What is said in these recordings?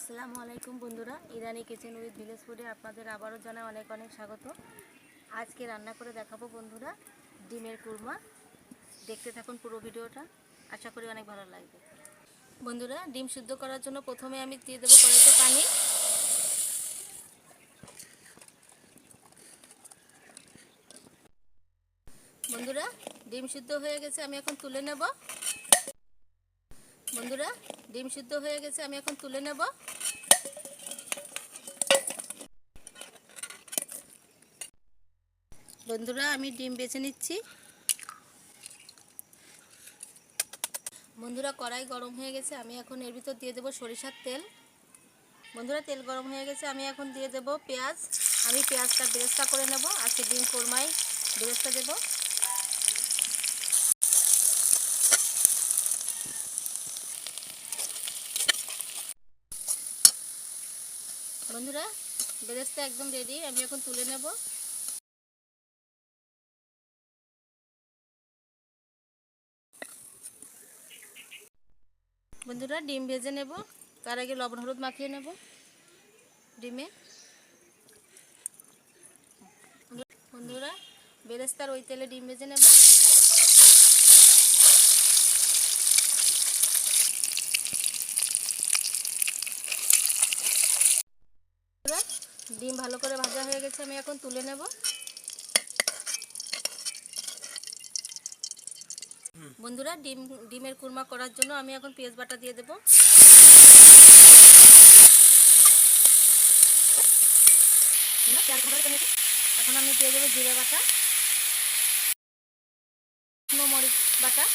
আসসালামু আলাইকুম বন্ধুরা, ইরানি কিচেন উইথ ভিলেজ ফুডে আপনাদের আবারও জানাই অনেক অনেক স্বাগত। আজকে রান্না করে দেখাবো বন্ধুরা ডিমের কুরমা। দেখতে থাকুন পুরো ভিডিওটা, আশা করি অনেক ভালো লাগবে। বন্ধুরা, ডিম সিদ্ধ করার জন্য প্রথমে আমি দিয়ে দেবো কড়াইতে পানি। বন্ধুরা, ডিম সিদ্ধ হয়ে গেছে, আমি এখন তুলে নেব। বন্ধুরা, ডিম সিদ্ধ হয়ে গেছে, আমি এখন তুলে নেব। বন্ধুরা, আমি ডিম বেছে নিচ্ছি। বন্ধুরা, কড়াই গরম হয়ে গেছে, আমি এখন এর ভিতর দিয়ে দেবো সরিষার তেল। বন্ধুরা, তেল গরম হয়ে গেছে, আমি এখন দিয়ে দেবো পেঁয়াজ। আমি পেঁয়াজটা বেরেস্তা করে নেব, আজকে ডিম কোরমায় বেরেস্তা দেব। বন্ধুরা, বেরেস্তা একদম রেডি, আমি এখন তুলে নেব। বন্ধুরা, ডিম ভেজে নেব, তার আগে লবণ হলুদ মাখিয়ে নেব ডিমে। বন্ধুরা, বেরেস্তার ওই তেলে ডিম ভেজে নেব। ডিম ভালো করে ভাজা হয়ে গেছে, আমি এখন তুলে নেব। বন্ধুরা, ডিমের কুরমা করার জন্য আমি এখন পেঁয়াজ বাটা দিয়ে দেব। এখন আমি দিয়ে দেবো জিরে বাটা, মরিচ বাটা।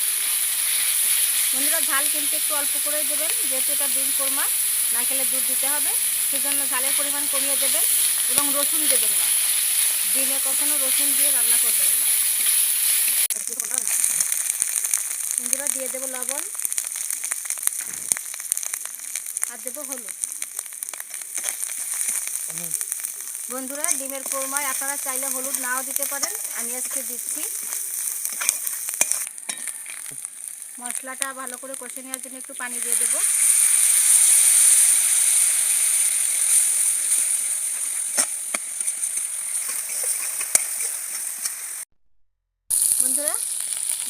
বন্ধুরা, ঝাল কিন্তু একটু অল্প করে দেবেন, যেহেতু এটা ডিম কোরমা, নারকেলের দুধ দিতে হবে, সেজন্য ঝালের পরিমাণ কমিয়ে দেবেন। এবং রসুন দেবেন না, ডিমে কখনো রসুন দিয়ে রান্না করবেন না। বন্ধুরা, দিয়ে দেবো লবণ আর দেবো হলুদ। বন্ধুরা, ডিমের কোরমায় আপনারা চাইলে হলুদ নাও দিতে পারেন, আমি আজকে দিচ্ছি। মশলাটা ভালো করে কষে নেওয়ার জন্য একটু পানি দিয়ে দেবো। বন্ধুরা,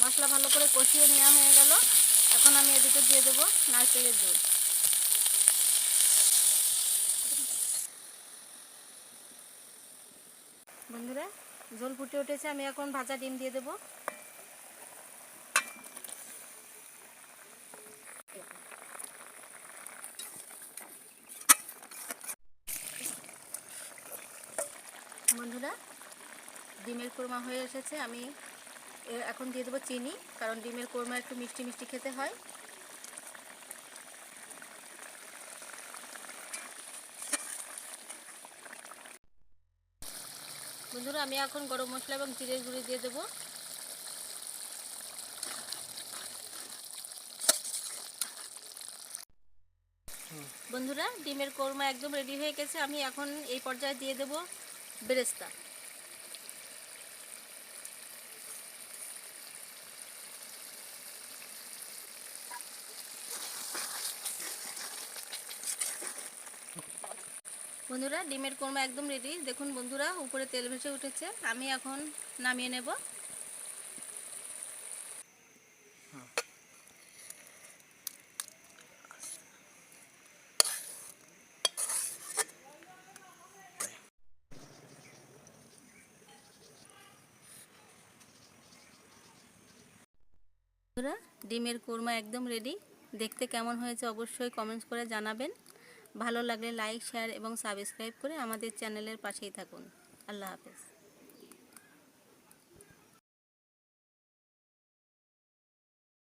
মশলা ভালো করে কষিয়ে নেওয়া হয়ে গেল, এখন আমি এদিকে দিয়ে দেবো নারকেলের দুধ। বন্ধুরা, ঝোল ফুটে উঠেছে, আমি এখন ভাজা ডিম দিয়ে দেবো। বন্ধুরা, ডিমের কোরমা হয়ে এসেছে, আমি এখন দিয়ে দেবো চিনি, কারণ ডিমের কোরমা একটু মিষ্টি মিষ্টি খেতে হয়। বন্ধুরা, আমি এখন গরম মশলা এবং জিরের গুঁড়ি দিয়ে দেবো। বন্ধুরা, ডিমের কোরমা একদম রেডি হয়ে গেছে, আমি এখন এই পর্যায়ে দিয়ে দেবো বেরেস্তা। বন্ধুরা, ডিমের কোরমা একদম রেডি, দেখুন বন্ধুরা, উপরে তেল ভেসে উঠেছে, আমি এখন নামিয়ে নেব। বন্ধুরা, ডিমের কোরমা একদম রেডি, দেখতে কেমন হয়েছে অবশ্যই কমেন্টস করে জানাবেন। ভালো লাগলে লাইক, শেয়ার এবং সাবস্ক্রাইব করে আমাদের চ্যানেলের পাশেই থাকুন। আল্লাহ হাফেজ।